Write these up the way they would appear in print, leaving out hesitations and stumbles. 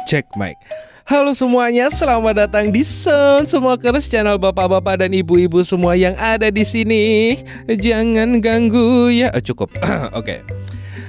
Check mic. Halo semuanya, selamat datang di Sound Smokers, channel bapak-bapak dan ibu-ibu semua yang ada di sini. Jangan ganggu ya. Cukup.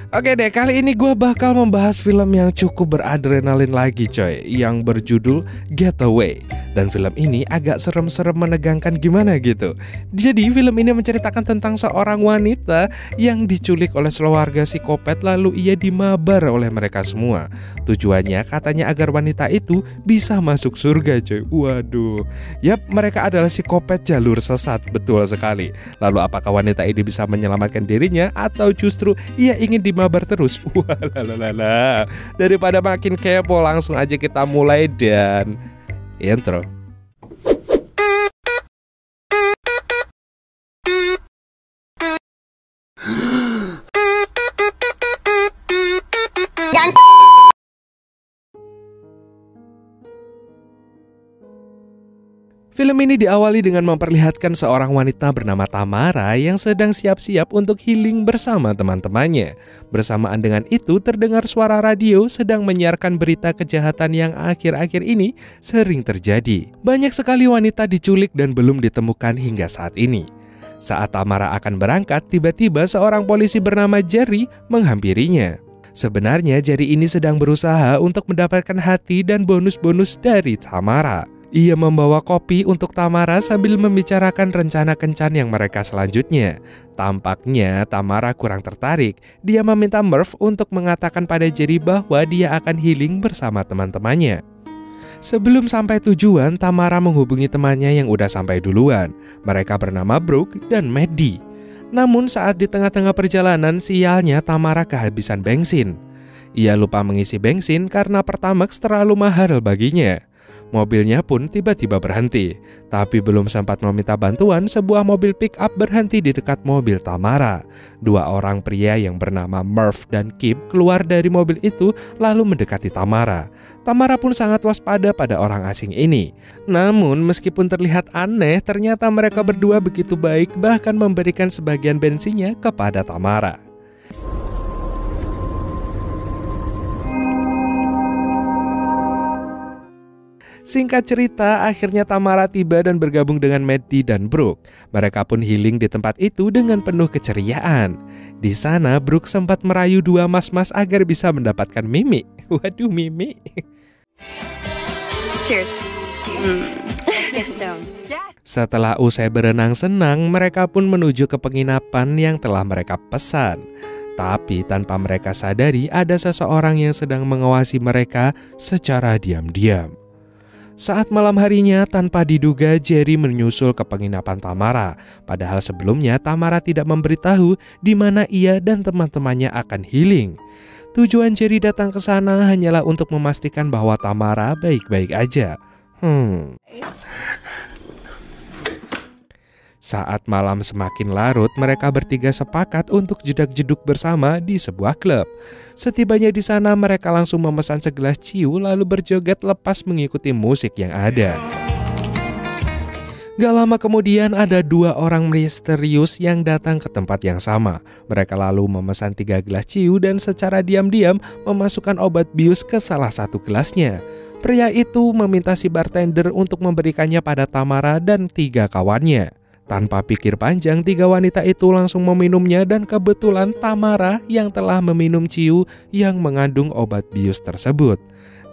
Oke deh, kali ini gue bakal membahas film yang cukup beradrenalin lagi coy, yang berjudul Getaway. Dan film ini agak serem-serem menegangkan gimana gitu. Jadi film ini menceritakan tentang seorang wanita yang diculik oleh keluarga psikopat, lalu ia dimabar oleh mereka semua. Tujuannya katanya agar wanita itu bisa masuk surga coy. Waduh. Yap, mereka adalah psikopat jalur sesat, betul sekali. Lalu apakah wanita ini bisa menyelamatkan dirinya atau justru ia ingin mabar terus? Walalala. Daripada makin kepo, langsung aja kita mulai dan intro. Film ini diawali dengan memperlihatkan seorang wanita bernama Tamara yang sedang siap-siap untuk healing bersama teman-temannya. Bersamaan dengan itu terdengar suara radio sedang menyiarkan berita kejahatan yang akhir-akhir ini sering terjadi. Banyak sekali wanita diculik dan belum ditemukan hingga saat ini. Saat Tamara akan berangkat, tiba-tiba seorang polisi bernama Jerry menghampirinya. Sebenarnya Jerry ini sedang berusaha untuk mendapatkan hati dan bonus-bonus dari Tamara. Ia membawa kopi untuk Tamara sambil membicarakan rencana kencan yang mereka selanjutnya. Tampaknya Tamara kurang tertarik. Dia meminta Murph untuk mengatakan pada Jerry bahwa dia akan healing bersama teman-temannya. Sebelum sampai tujuan, Tamara menghubungi temannya yang udah sampai duluan. Mereka bernama Brooke dan Maddie. Namun saat di tengah-tengah perjalanan, sialnya Tamara kehabisan bensin. Ia lupa mengisi bensin karena Pertamax terlalu mahal baginya. Mobilnya pun tiba-tiba berhenti. Tapi belum sempat meminta bantuan, sebuah mobil pick-up berhenti di dekat mobil Tamara. Dua orang pria yang bernama Murph dan Kip keluar dari mobil itu lalu mendekati Tamara. Tamara pun sangat waspada pada orang asing ini. Namun meskipun terlihat aneh, ternyata mereka berdua begitu baik, bahkan memberikan sebagian bensinnya kepada Tamara. Singkat cerita, akhirnya Tamara tiba dan bergabung dengan Maddie dan Brooke. Mereka pun healing di tempat itu dengan penuh keceriaan. Di sana, Brooke sempat merayu dua mas-mas agar bisa mendapatkan Mimi. Waduh, Mimi. Cheers. Let's get stoned. Setelah usai berenang senang, mereka pun menuju ke penginapan yang telah mereka pesan. Tapi tanpa mereka sadari, ada seseorang yang sedang mengawasi mereka secara diam-diam. Saat malam harinya, tanpa diduga Jerry menyusul ke penginapan Tamara. Padahal sebelumnya Tamara tidak memberitahu di mana ia dan teman-temannya akan healing. Tujuan Jerry datang ke sana hanyalah untuk memastikan bahwa Tamara baik-baik aja. Saat malam semakin larut, mereka bertiga sepakat untuk jedak-jeduk bersama di sebuah klub. Setibanya di sana, mereka langsung memesan segelas ciu lalu berjoget lepas mengikuti musik yang ada. Gak lama kemudian ada dua orang misterius yang datang ke tempat yang sama. Mereka lalu memesan 3 gelas ciu dan secara diam-diam memasukkan obat bius ke salah satu gelasnya. Pria itu meminta si bartender untuk memberikannya pada Tamara dan 3 kawannya. Tanpa pikir panjang, 3 wanita itu langsung meminumnya dan kebetulan Tamara yang telah meminum ciu yang mengandung obat bius tersebut.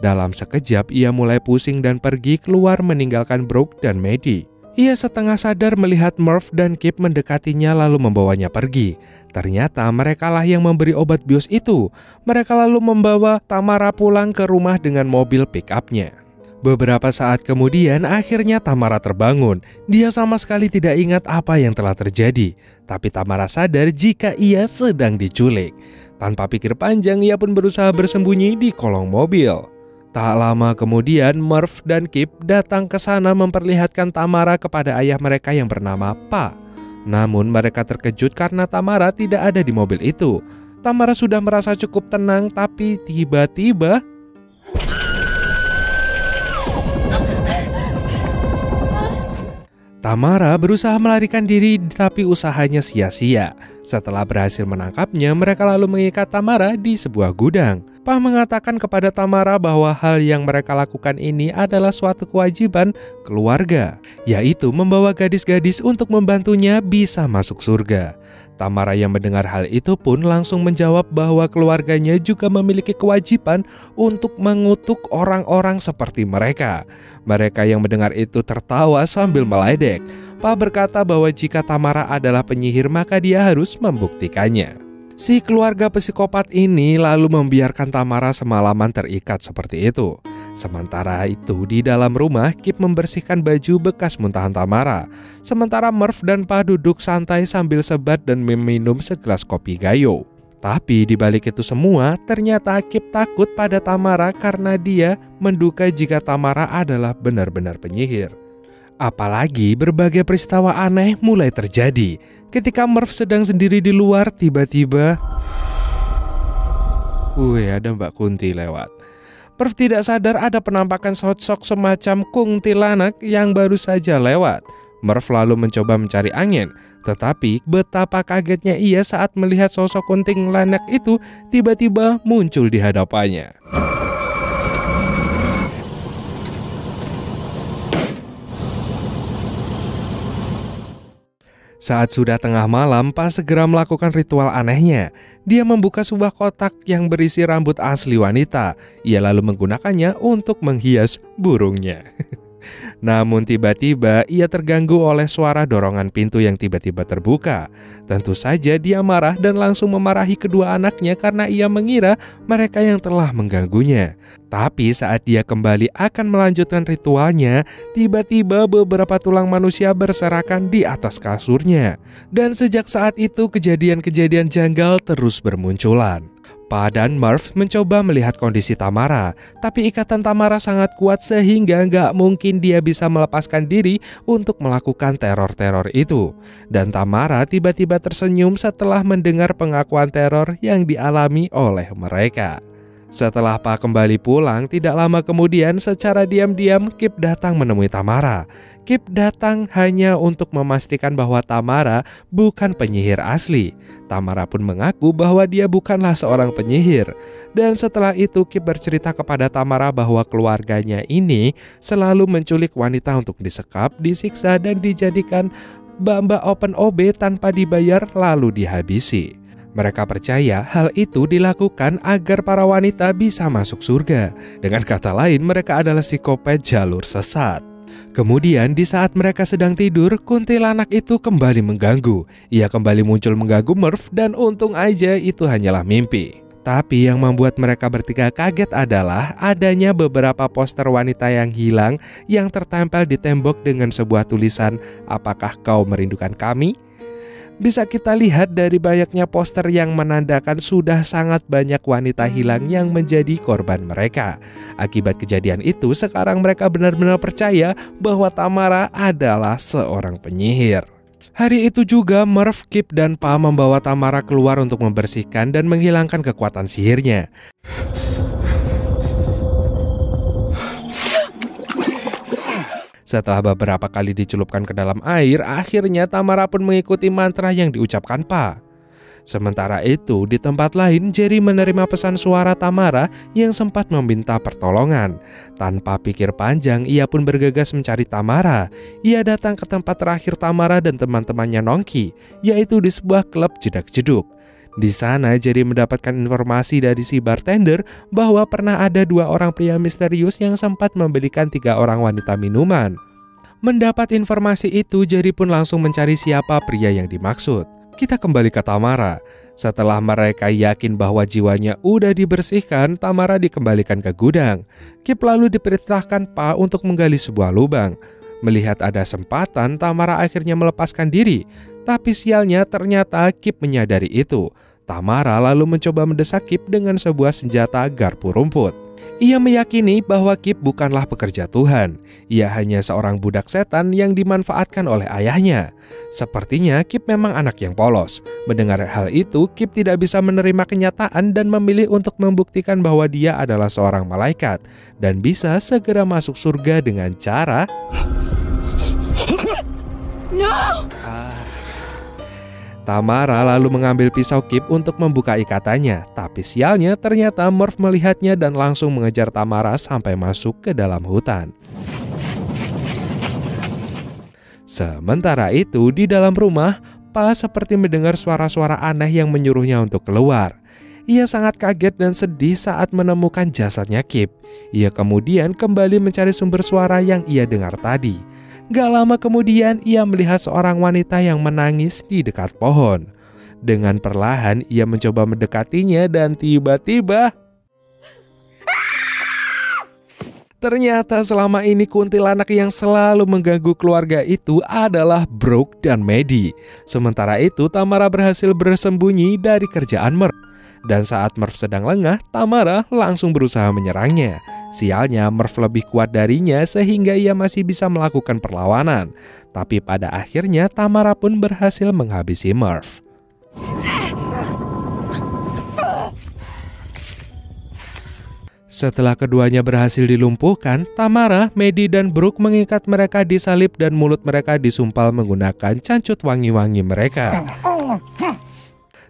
Dalam sekejap ia mulai pusing dan pergi keluar meninggalkan Brooke dan Maddie. Ia setengah sadar melihat Murph dan Kip mendekatinya lalu membawanya pergi. Ternyata merekalah yang memberi obat bius itu. Mereka lalu membawa Tamara pulang ke rumah dengan mobil pick-up-nya. Beberapa saat kemudian akhirnya Tamara terbangun. Dia sama sekali tidak ingat apa yang telah terjadi. Tapi Tamara sadar jika ia sedang diculik. Tanpa pikir panjang ia pun berusaha bersembunyi di kolong mobil. Tak lama kemudian Murph dan Kip datang ke sana memperlihatkan Tamara kepada ayah mereka yang bernama Pa. Namun mereka terkejut karena Tamara tidak ada di mobil itu. Tamara sudah merasa cukup tenang tapi tiba-tiba Tamara berusaha melarikan diri tapi usahanya sia-sia. Setelah berhasil menangkapnya, mereka lalu mengikat Tamara di sebuah gudang. Pa mengatakan kepada Tamara bahwa hal yang mereka lakukan ini adalah suatu kewajiban keluarga, yaitu membawa gadis-gadis untuk membantunya bisa masuk surga. Tamara yang mendengar hal itu pun langsung menjawab bahwa keluarganya juga memiliki kewajiban untuk mengutuk orang-orang seperti mereka. Mereka yang mendengar itu tertawa sambil meledek. Pa berkata bahwa jika Tamara adalah penyihir maka dia harus membuktikannya. Si keluarga psikopat ini lalu membiarkan Tamara semalaman terikat seperti itu. Sementara itu di dalam rumah Kip membersihkan baju bekas muntahan Tamara. Sementara Murph dan Pa duduk santai sambil sebat dan meminum segelas kopi gayo. Tapi di balik itu semua ternyata Kip takut pada Tamara karena dia menduga jika Tamara adalah benar-benar penyihir. Apalagi berbagai peristiwa aneh mulai terjadi. Ketika Murph sedang sendiri di luar, tiba-tiba ada Mbak Kunti lewat. Murph tidak sadar ada penampakan sosok semacam kuntilanak yang baru saja lewat. Murph lalu mencoba mencari angin, tetapi betapa kagetnya ia saat melihat sosok kuntilanak itu tiba-tiba muncul di hadapannya. Saat sudah tengah malam, Pa segera melakukan ritual anehnya. Dia membuka sebuah kotak yang berisi rambut asli wanita. Ia lalu menggunakannya untuk menghias burungnya. Namun tiba-tiba ia terganggu oleh suara dorongan pintu yang tiba-tiba terbuka. Tentu saja dia marah dan langsung memarahi kedua anaknya karena ia mengira mereka yang telah mengganggunya. Tapi saat dia kembali akan melanjutkan ritualnya, tiba-tiba beberapa tulang manusia berserakan di atas kasurnya. Dan sejak saat itu kejadian-kejadian janggal terus bermunculan. Pa dan Murph mencoba melihat kondisi Tamara, tapi ikatan Tamara sangat kuat sehingga nggak mungkin dia bisa melepaskan diri untuk melakukan teror-teror itu. Dan Tamara tiba-tiba tersenyum setelah mendengar pengakuan teror yang dialami oleh mereka. Setelah Pa kembali pulang, tidak lama kemudian secara diam-diam Kip datang menemui Tamara. Kip datang hanya untuk memastikan bahwa Tamara bukan penyihir asli. Tamara pun mengaku bahwa dia bukanlah seorang penyihir. Dan setelah itu Kip bercerita kepada Tamara bahwa keluarganya ini selalu menculik wanita untuk disekap, disiksa, dan dijadikan mbak-mbak open OB tanpa dibayar lalu dihabisi. Mereka percaya hal itu dilakukan agar para wanita bisa masuk surga. Dengan kata lain, mereka adalah psikopat jalur sesat. Kemudian di saat mereka sedang tidur, kuntilanak itu kembali mengganggu. Ia kembali muncul mengganggu Murph dan untung aja itu hanyalah mimpi. Tapi yang membuat mereka bertiga kaget adalah adanya beberapa poster wanita yang hilang yang tertempel di tembok dengan sebuah tulisan, "Apakah kau merindukan kami?" Bisa kita lihat dari banyaknya poster yang menandakan sudah sangat banyak wanita hilang yang menjadi korban mereka. Akibat kejadian itu, sekarang mereka benar-benar percaya bahwa Tamara adalah seorang penyihir. Hari itu juga Murph, Kip, dan Pa membawa Tamara keluar untuk membersihkan dan menghilangkan kekuatan sihirnya. Setelah beberapa kali dicelupkan ke dalam air, akhirnya Tamara pun mengikuti mantra yang diucapkan Pa. Sementara itu, di tempat lain, Jerry menerima pesan suara Tamara yang sempat meminta pertolongan. Tanpa pikir panjang, ia pun bergegas mencari Tamara. Ia datang ke tempat terakhir Tamara dan teman-temannya nongki, yaitu di sebuah klub jedak-jeduk. Di sana, Jerry mendapatkan informasi dari si bartender bahwa pernah ada 2 orang pria misterius yang sempat membelikan 3 orang wanita minuman. Mendapat informasi itu, Jerry pun langsung mencari siapa pria yang dimaksud. Kita kembali ke Tamara. Setelah mereka yakin bahwa jiwanya udah dibersihkan, Tamara dikembalikan ke gudang. Kip lalu diperintahkan Pa untuk menggali sebuah lubang. Melihat ada sempatan, Tamara akhirnya melepaskan diri. Tapi sialnya ternyata Kip menyadari itu. Tamara lalu mencoba mendesak Kip dengan sebuah senjata garpu rumput. Ia meyakini bahwa Kip bukanlah pekerja Tuhan. Ia hanya seorang budak setan yang dimanfaatkan oleh ayahnya. Sepertinya Kip memang anak yang polos. Mendengar hal itu, Kip tidak bisa menerima kenyataan dan memilih untuk membuktikan bahwa dia adalah seorang malaikat dan bisa segera masuk surga dengan cara Tamara lalu mengambil pisau Kip untuk membuka ikatannya, tapi sialnya ternyata Murph melihatnya dan langsung mengejar Tamara sampai masuk ke dalam hutan. Sementara itu di dalam rumah, Pa seperti mendengar suara-suara aneh yang menyuruhnya untuk keluar. Ia sangat kaget dan sedih saat menemukan jasadnya Kip. Ia kemudian kembali mencari sumber suara yang ia dengar tadi. Gak lama kemudian ia melihat seorang wanita yang menangis di dekat pohon. Dengan perlahan ia mencoba mendekatinya dan tiba-tiba ternyata selama ini kuntilanak yang selalu mengganggu keluarga itu adalah Brooke dan Maddie. Sementara itu Tamara berhasil bersembunyi dari kerjaan Murph. Dan saat Murph sedang lengah, Tamara langsung berusaha menyerangnya. Sialnya Murph lebih kuat darinya sehingga ia masih bisa melakukan perlawanan. Tapi pada akhirnya Tamara pun berhasil menghabisi Murph. Setelah keduanya berhasil dilumpuhkan, Tamara, Maddie, dan Brooke mengikat mereka di salib dan mulut mereka disumpal menggunakan cancut wangi-wangi mereka.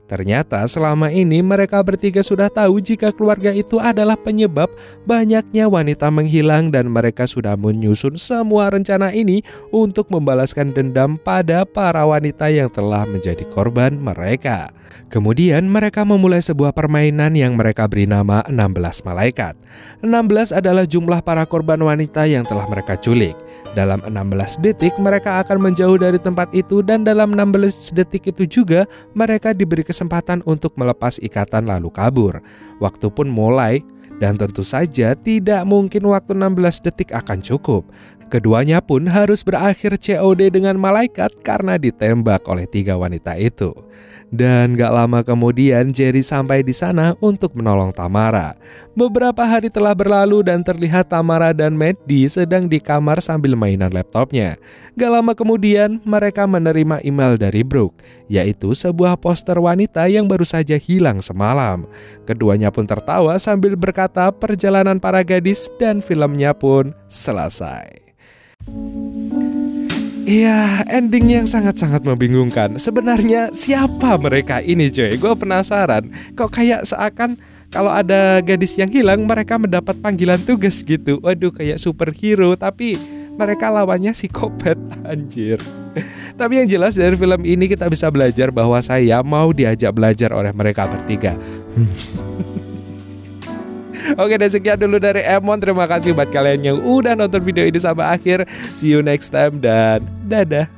Ternyata selama ini mereka bertiga sudah tahu jika keluarga itu adalah penyebab banyaknya wanita menghilang dan mereka sudah menyusun semua rencana ini untuk membalaskan dendam pada para wanita yang telah menjadi korban mereka. Kemudian mereka memulai sebuah permainan yang mereka beri nama 16 Malaikat. 16 adalah jumlah para korban wanita yang telah mereka culik. Dalam 16 detik mereka akan menjauh dari tempat itu dan dalam 16 detik itu juga mereka diberi kesempatan untuk melepas ikatan lalu kabur. Waktu pun mulai dan tentu saja tidak mungkin waktu 16 detik akan cukup. Keduanya pun harus berakhir COD dengan malaikat karena ditembak oleh 3 wanita itu. Dan gak lama kemudian Jerry sampai di sana untuk menolong Tamara. Beberapa hari telah berlalu dan terlihat Tamara dan Maddie sedang di kamar sambil mainan laptopnya. Gak lama kemudian mereka menerima email dari Brooke, yaitu sebuah poster wanita yang baru saja hilang semalam. Keduanya pun tertawa sambil berkata perjalanan para gadis dan filmnya pun selesai. Iya, ending yang sangat-sangat membingungkan. Sebenarnya siapa mereka ini coy? Gue penasaran. Kok kayak seakan kalau ada gadis yang hilang mereka mendapat panggilan tugas gitu. Waduh, kayak superhero tapi mereka lawannya psikopat, anjir. Tapi yang jelas dari film ini kita bisa belajar bahwa saya mau diajak belajar oleh mereka bertiga. Oke dan sekian dulu dari Emon. Terima kasih buat kalian yang udah nonton video ini sampai akhir. See you next time dan dadah.